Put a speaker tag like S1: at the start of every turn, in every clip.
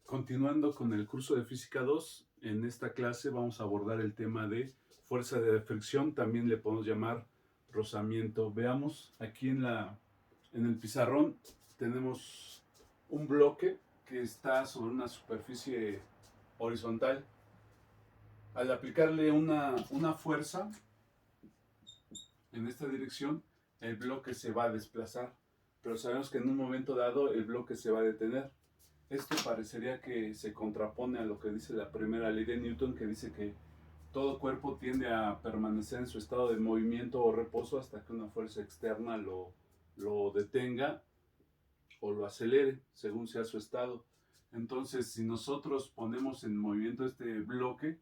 S1: Continuando con el curso de Física 2, en esta clase vamos a abordar el tema de fuerza de fricción, también le podemos llamar rozamiento. Veamos, aquí en el pizarrón tenemos un bloque que está sobre una superficie horizontal. Al aplicarle una fuerza en esta dirección, el bloque se va a desplazar, pero sabemos que en un momento dado el bloque se va a detener. Esto parecería que se contrapone a lo que dice la primera ley de Newton, que dice que todo cuerpo tiende a permanecer en su estado de movimiento o reposo hasta que una fuerza externa lo detenga o lo acelere, según sea su estado. Entonces, si nosotros ponemos en movimiento este bloque,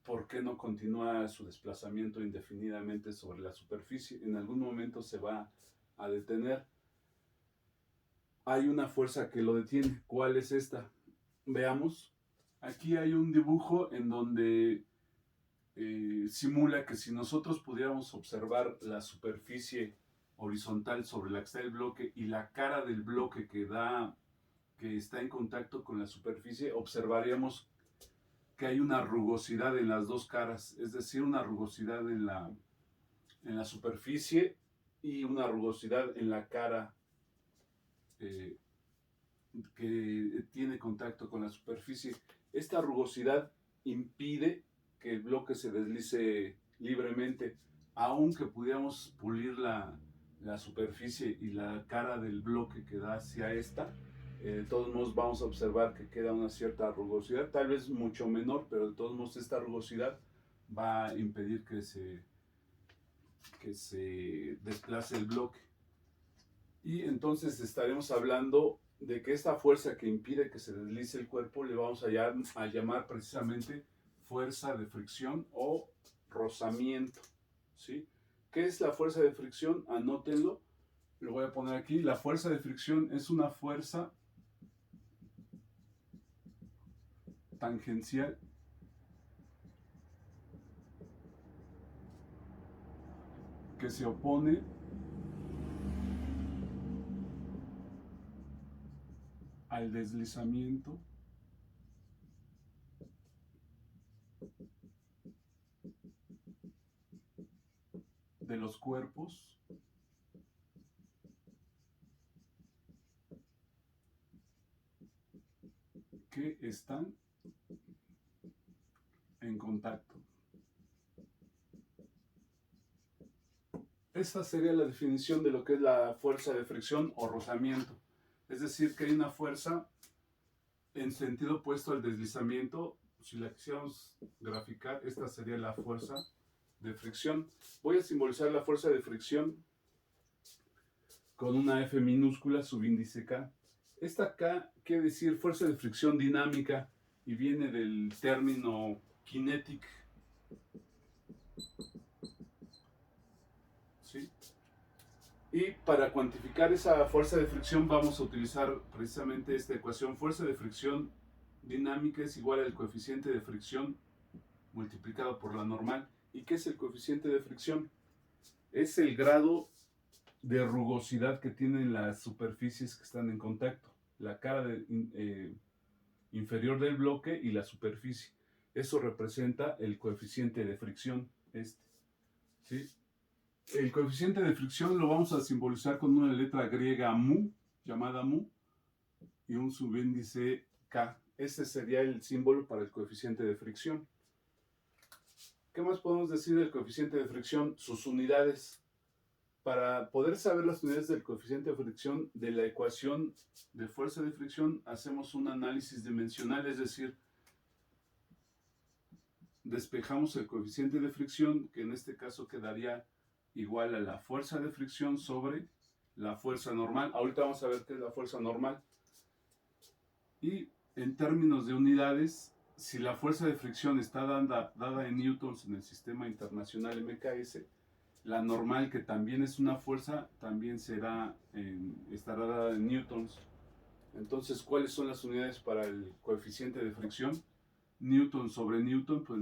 S1: ¿por qué no continúa su desplazamiento indefinidamente sobre la superficie? En algún momento se va a detener. Hay una fuerza que lo detiene. ¿Cuál es esta? Veamos. Aquí hay un dibujo en donde simula que si nosotros pudiéramos observar la superficie horizontal sobre la que está el bloque y la cara del bloque que está en contacto con la superficie, observaríamos que hay una rugosidad en las dos caras, es decir, una rugosidad en la superficie y una rugosidad en la cara eh, que tiene contacto con la superficie. Esta rugosidad impide que el bloque se deslice libremente, aunque pudiéramos pulir la superficie y la cara del bloque que da hacia esta. De todos modos vamos a observar que queda una cierta rugosidad, tal vez mucho menor, pero de todos modos esta rugosidad va a impedir que se desplace el bloque. Y entonces estaremos hablando de que esta fuerza que impide que se deslice el cuerpo le vamos a llamar precisamente fuerza de fricción o rozamiento, ¿sí? ¿Qué es la fuerza de fricción? Anótenlo, lo voy a poner aquí. La fuerza de fricción es una fuerza tangencial que se opone al deslizamiento de los cuerpos que están en contacto. Esta sería la definición de lo que es la fuerza de fricción o rozamiento. Es decir, que hay una fuerza en sentido opuesto al deslizamiento. Si la quisiéramos graficar, esta sería la fuerza de fricción. Voy a simbolizar la fuerza de fricción con una F minúscula, subíndice K. Esta K quiere decir fuerza de fricción dinámica y viene del término kinetic, ¿sí? Y para cuantificar esa fuerza de fricción vamos a utilizar precisamente esta ecuación. Fuerza de fricción dinámica es igual al coeficiente de fricción multiplicado por la normal. ¿Y qué es el coeficiente de fricción? Es el grado de rugosidad que tienen las superficies que están en contacto. La cara inferior del bloque y la superficie. Eso representa el coeficiente de fricción. ¿Sí? El coeficiente de fricción lo vamos a simbolizar con una letra griega mu, llamada mu, y un subíndice K. Ese sería el símbolo para el coeficiente de fricción. ¿Qué más podemos decir del coeficiente de fricción? Sus unidades. Para poder saber las unidades del coeficiente de fricción de la ecuación de fuerza de fricción, hacemos un análisis dimensional, es decir, despejamos el coeficiente de fricción, que en este caso quedaría igual a la fuerza de fricción sobre la fuerza normal. Ahorita vamos a ver qué es la fuerza normal. Y en términos de unidades, si la fuerza de fricción está dada en newtons en el sistema internacional MKS, la normal, que también es una fuerza, también estará dada en newtons. Entonces, ¿cuáles son las unidades para el coeficiente de fricción? Newton sobre newton, pues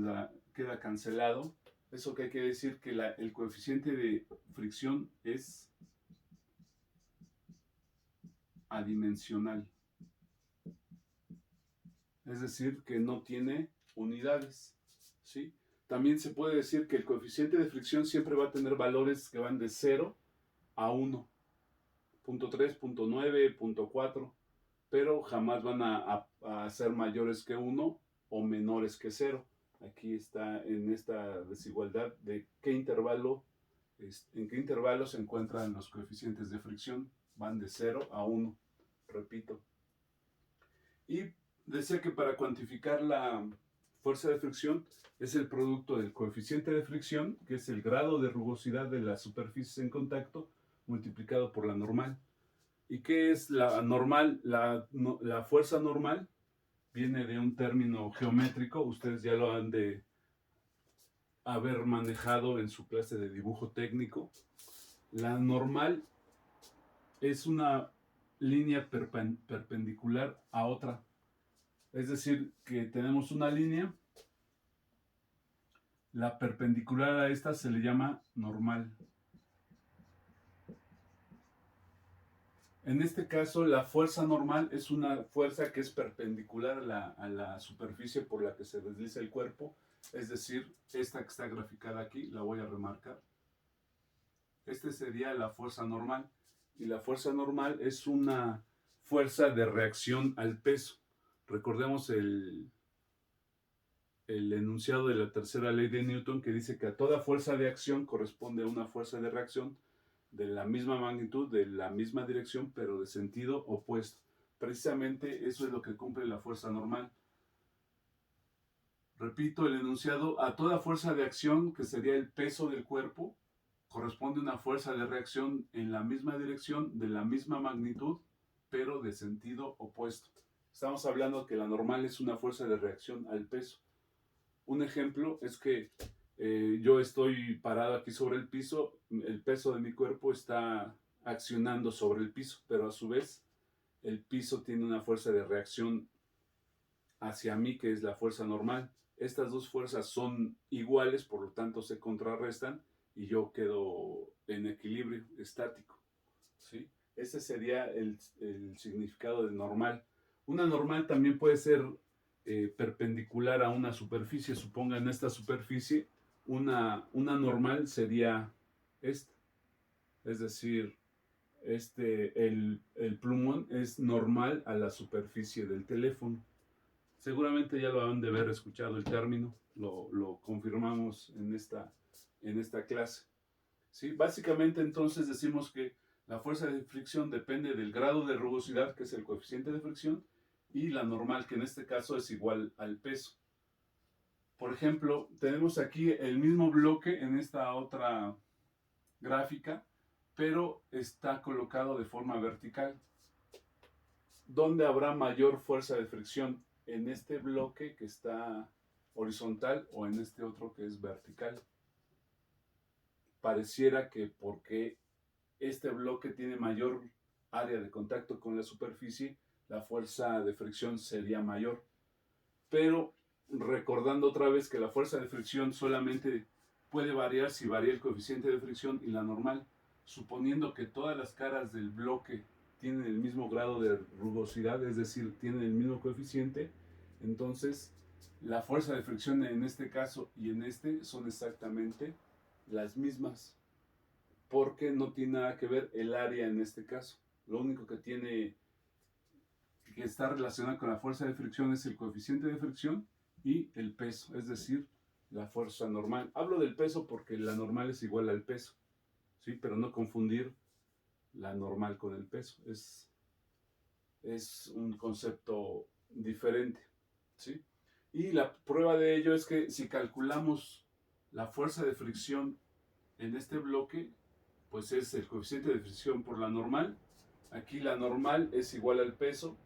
S1: queda cancelado. Eso que hay que decir que el coeficiente de fricción es adimensional. es decir, que no tiene unidades, ¿sí? También se puede decir que el coeficiente de fricción siempre va a tener valores que van de 0 a 1, punto 3, punto 9, punto 4, pero jamás van a ser mayores que 1 o menores que 0. Aquí está en esta desigualdad de qué intervalo, en qué intervalo se encuentran los coeficientes de fricción. Van de 0 a 1, repito. Y decía que para cuantificar la fuerza de fricción es el producto del coeficiente de fricción, que es el grado de rugosidad de las superficies en contacto, multiplicado por la normal. ¿Y qué es la normal? La fuerza normal viene de un término geométrico, ustedes ya lo han de haber manejado en su clase de dibujo técnico. La normal es una línea perpendicular a otra. Es decir, que tenemos una línea, la perpendicular a esta se le llama normal. En este caso, la fuerza normal es una fuerza que es perpendicular a la superficie por la que se desliza el cuerpo, es decir, esta que está graficada aquí, la voy a remarcar. Esta sería la fuerza normal, y la fuerza normal es una fuerza de reacción al peso. Recordemos el enunciado de la tercera ley de Newton, que dice que a toda fuerza de acción corresponde a una fuerza de reacción de la misma magnitud, de la misma dirección, pero de sentido opuesto. Precisamente eso es lo que cumple la fuerza normal. Repito el enunciado: a toda fuerza de acción, que sería el peso del cuerpo, corresponde una fuerza de reacción en la misma dirección, de la misma magnitud, pero de sentido opuesto. Estamos hablando que la normal es una fuerza de reacción al peso. Un ejemplo es que yo estoy parado aquí sobre el piso, el peso de mi cuerpo está accionando sobre el piso, pero a su vez el piso tiene una fuerza de reacción hacia mí, que es la fuerza normal. Estas dos fuerzas son iguales, por lo tanto se contrarrestan y yo quedo en equilibrio estático, ¿sí? Ese sería el significado de normal. Una normal también puede ser perpendicular a una superficie. Supongan esta superficie, una normal sería esta. Es decir, el plumón es normal a la superficie del teléfono. Seguramente ya lo han de haber escuchado el término, lo confirmamos en esta clase. ¿Sí? Básicamente entonces decimos que la fuerza de fricción depende del grado de rugosidad, que es el coeficiente de fricción, y la normal, que en este caso es igual al peso. Por ejemplo, tenemos aquí el mismo bloque en esta otra gráfica, pero está colocado de forma vertical. ¿Dónde habrá mayor fuerza de fricción? ¿En este bloque que está horizontal o en este otro que es vertical? Pareciera que porque este bloque tiene mayor área de contacto con la superficie, la fuerza de fricción sería mayor. Pero recordando otra vez que la fuerza de fricción solamente puede variar si varía el coeficiente de fricción y la normal, suponiendo que todas las caras del bloque tienen el mismo grado de rugosidad, es decir, tienen el mismo coeficiente, entonces la fuerza de fricción en este caso y en este son exactamente las mismas, porque no tiene nada que ver el área en este caso. Lo único que está relacionado con la fuerza de fricción es el coeficiente de fricción y el peso, es decir, la fuerza normal. Hablo del peso porque la normal es igual al peso, ¿sí? Pero no confundir la normal con el peso. Es un concepto diferente, ¿sí? Y la prueba de ello es que si calculamos la fuerza de fricción en este bloque, pues es el coeficiente de fricción por la normal. Aquí la normal es igual al peso,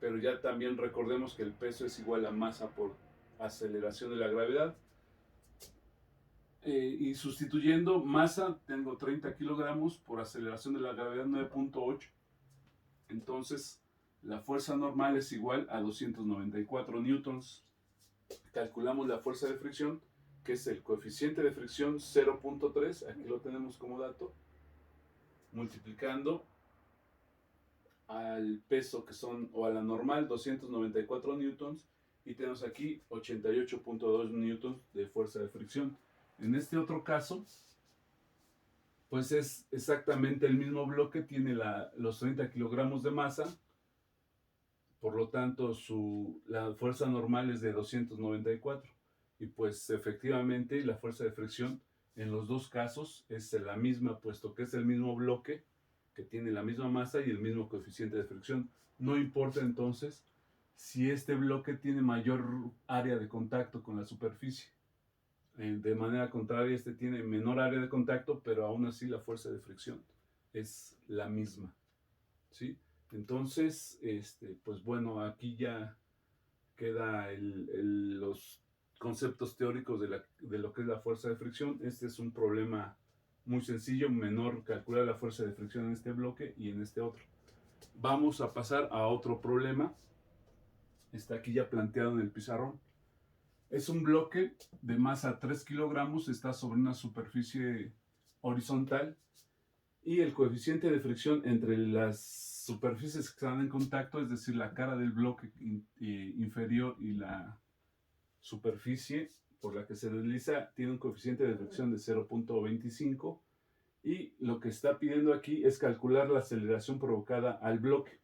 S1: pero ya también recordemos que el peso es igual a masa por aceleración de la gravedad. Y sustituyendo masa, tengo 30 kilogramos por aceleración de la gravedad 9.8. Entonces, la fuerza normal es igual a 294 newtons. Calculamos la fuerza de fricción, que es el coeficiente de fricción 0.3, aquí lo tenemos como dato, multiplicando al peso que son, o a la normal, 294 newtons, y tenemos aquí 88.2 newtons de fuerza de fricción. En este otro caso, pues es exactamente el mismo bloque, tiene los 30 kilogramos de masa, por lo tanto la fuerza normal es de 294, y pues efectivamente la fuerza de fricción en los dos casos es la misma, puesto que es el mismo bloque que tiene la misma masa y el mismo coeficiente de fricción. No importa entonces si este bloque tiene mayor área de contacto con la superficie. De manera contraria, este tiene menor área de contacto, pero aún así la fuerza de fricción es la misma, ¿sí? Entonces, pues bueno, aquí ya queda los conceptos teóricos de lo que es la fuerza de fricción. Este es un problema muy sencillo, menor, calcular la fuerza de fricción en este bloque y en este otro. Vamos a pasar a otro problema. Está aquí ya planteado en el pizarrón. Es un bloque de masa 3 kilogramos, está sobre una superficie horizontal y el coeficiente de fricción entre las superficies que están en contacto, es decir, la cara del bloque inferior y la superficie por la que se desliza, tiene un coeficiente de fricción de 0.25, y lo que está pidiendo aquí es calcular la aceleración provocada al bloque.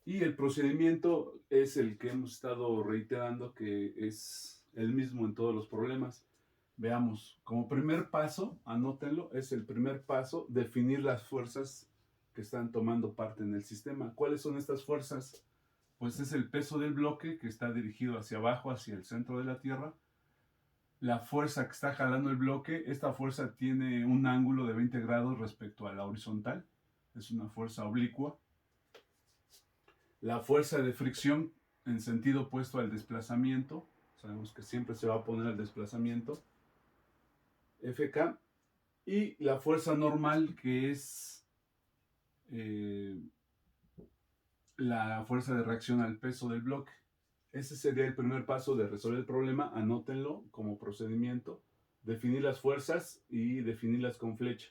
S1: Y el procedimiento es el que hemos estado reiterando, que es el mismo en todos los problemas. Veamos, como primer paso, anótenlo, es el primer paso, definir las fuerzas que están tomando parte en el sistema. ¿Cuáles son estas fuerzas? Pues es el peso del bloque que está dirigido hacia abajo, hacia el centro de la Tierra. La fuerza que está jalando el bloque, esta fuerza tiene un ángulo de 20 grados respecto a la horizontal, es una fuerza oblicua. La fuerza de fricción en sentido opuesto al desplazamiento, sabemos que siempre se va a poner el desplazamiento, Fk, y la fuerza normal, que es la fuerza de reacción al peso del bloque. Ese sería el primer paso de resolver el problema, anótenlo como procedimiento, definir las fuerzas y definirlas con flecha.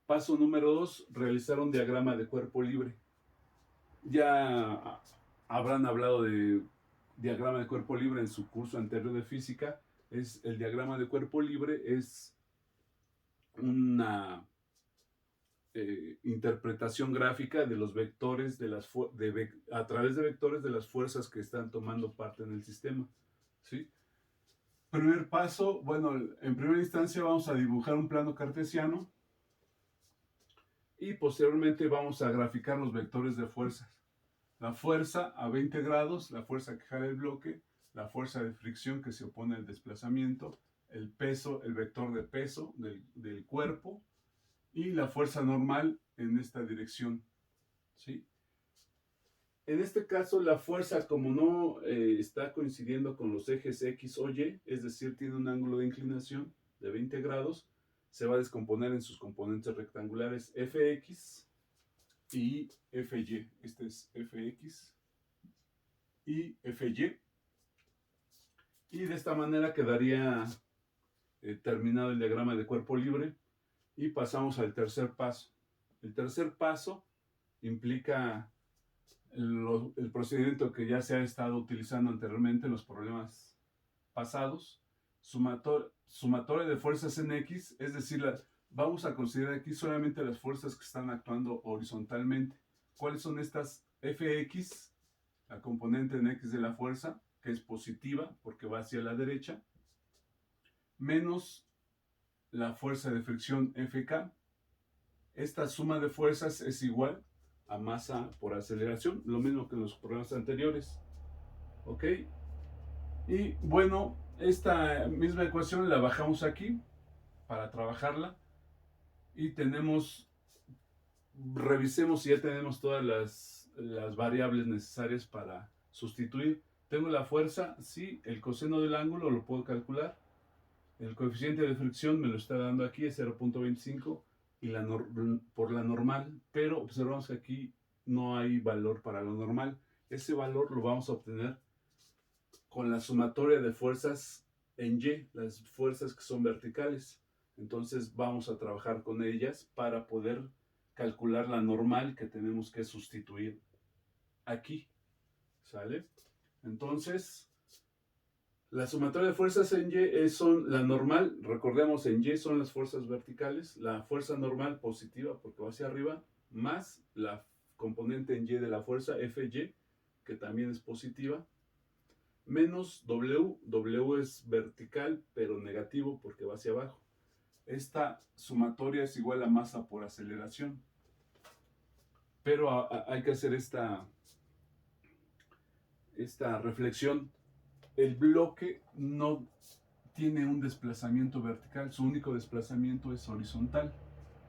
S1: Paso número 2, realizar un diagrama de cuerpo libre. Ya habrán hablado de diagrama de cuerpo libre en su curso anterior de física. El diagrama de cuerpo libre es una interpretación gráfica de los vectores a través de vectores de las fuerzas que están tomando parte en el sistema, ¿sí? Primer paso, bueno, en primera instancia vamos a dibujar un plano cartesiano y posteriormente vamos a graficar los vectores de fuerzas. La fuerza a 20 grados, la fuerza que jala el bloque, la fuerza de fricción que se opone al desplazamiento, el peso, el vector de peso del cuerpo, y la fuerza normal en esta dirección, ¿sí? En este caso, la fuerza, como no está coincidiendo con los ejes X o Y, es decir, tiene un ángulo de inclinación de 20 grados, se va a descomponer en sus componentes rectangulares Fx y Fy. Este es Fx y Fy. Y de esta manera quedaría terminado el diagrama de cuerpo libre. Y pasamos al tercer paso. El tercer paso implica el procedimiento que ya se ha estado utilizando anteriormente en los problemas pasados, sumatoria de fuerzas en X, es decir, vamos a considerar aquí solamente las fuerzas que están actuando horizontalmente. ¿Cuáles son estas? Fx, la componente en X de la fuerza, que es positiva porque va hacia la derecha, menos la fuerza de fricción Fk. Esta suma de fuerzas es igual a masa por aceleración, lo mismo que en los problemas anteriores. ¿Ok? Y bueno, esta misma ecuación la bajamos aquí para trabajarla y revisemos si ya tenemos todas las variables necesarias para sustituir. Tengo la fuerza, sí, el coseno del ángulo lo puedo calcular. El coeficiente de fricción me lo está dando aquí, es 0.25, y por la normal, pero observamos que aquí no hay valor para lo normal. Ese valor lo vamos a obtener con la sumatoria de fuerzas en Y, las fuerzas que son verticales. Entonces vamos a trabajar con ellas para poder calcular la normal que tenemos que sustituir aquí, ¿sale? Entonces, la sumatoria de fuerzas en Y son la normal, recordemos en Y son las fuerzas verticales, la fuerza normal positiva porque va hacia arriba, más la componente en Y de la fuerza Fy, que también es positiva, menos W es vertical pero negativo porque va hacia abajo. Esta sumatoria es igual a masa por aceleración. Pero hay que hacer esta reflexión. El bloque no tiene un desplazamiento vertical, su único desplazamiento es horizontal.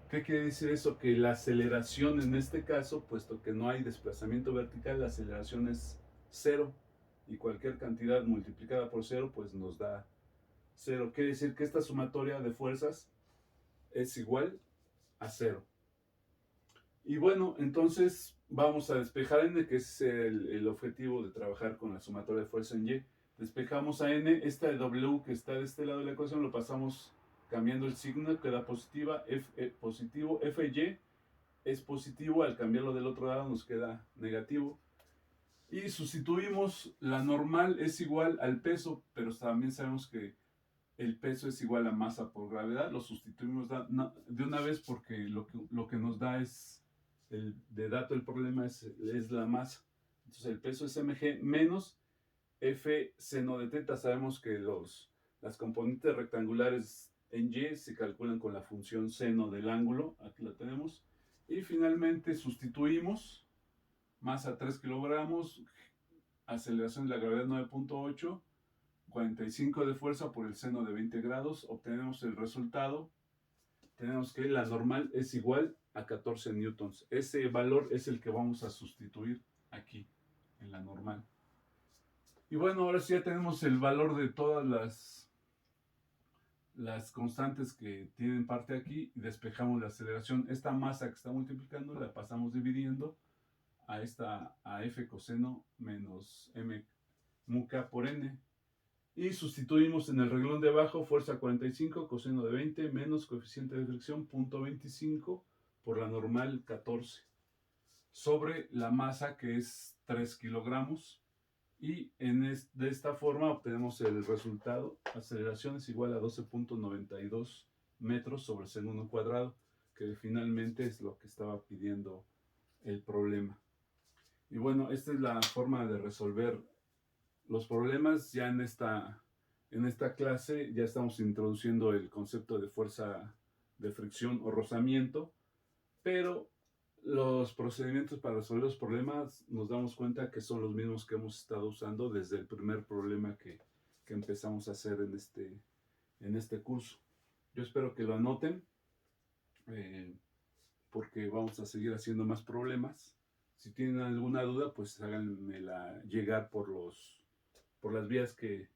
S1: ¿Qué quiere decir eso? Que la aceleración en este caso, puesto que no hay desplazamiento vertical, la aceleración es cero. Y cualquier cantidad multiplicada por cero, pues nos da cero. Quiere decir que esta sumatoria de fuerzas es igual a cero. Y bueno, entonces vamos a despejar n, que es el objetivo de trabajar con la sumatoria de fuerza en Y. Despejamos a n, esta de W que está de este lado de la ecuación lo pasamos cambiando el signo, queda positiva, positivo, Fy es positivo, al cambiarlo del otro lado nos queda negativo. Y sustituimos, la normal es igual al peso, pero también sabemos que el peso es igual a masa por gravedad, lo sustituimos de una vez porque lo que nos da es, de dato el problema es la masa. Entonces el peso es mg menos F seno de teta. Sabemos que las componentes rectangulares en Y se calculan con la función seno del ángulo, aquí la tenemos. Y finalmente sustituimos, masa 3 kilogramos, aceleración de la gravedad 9.8, 45 de fuerza por el seno de 20 grados, obtenemos el resultado. Tenemos que la normal es igual a 14 newtons. Ese valor es el que vamos a sustituir aquí, en la normal. Y bueno, ahora sí ya tenemos el valor de todas las constantes que tienen parte aquí y despejamos la aceleración. Esta masa que está multiplicando la pasamos dividiendo a F coseno menos M mu k por N. Y sustituimos en el renglón de abajo fuerza 45, coseno de 20, menos coeficiente de fricción 0.25 por la normal 14, sobre la masa que es 3 kilogramos. Y de esta forma obtenemos el resultado. Aceleración es igual a 12.92 metros sobre segundo cuadrado, que finalmente es lo que estaba pidiendo el problema. Y bueno, esta es la forma de resolver los problemas. Ya en esta clase ya estamos introduciendo el concepto de fuerza de fricción o rozamiento, pero los procedimientos para resolver los problemas nos damos cuenta que son los mismos que hemos estado usando desde el primer problema que empezamos a hacer en este curso. Yo espero que lo anoten, porque vamos a seguir haciendo más problemas. Si tienen alguna duda, pues háganmela llegar por las vías que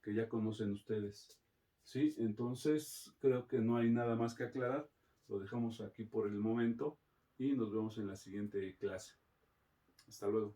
S1: ya conocen ustedes. ¿Sí? Entonces creo que no hay nada más que aclarar. Lo dejamos aquí por el momento y nos vemos en la siguiente clase. Hasta luego.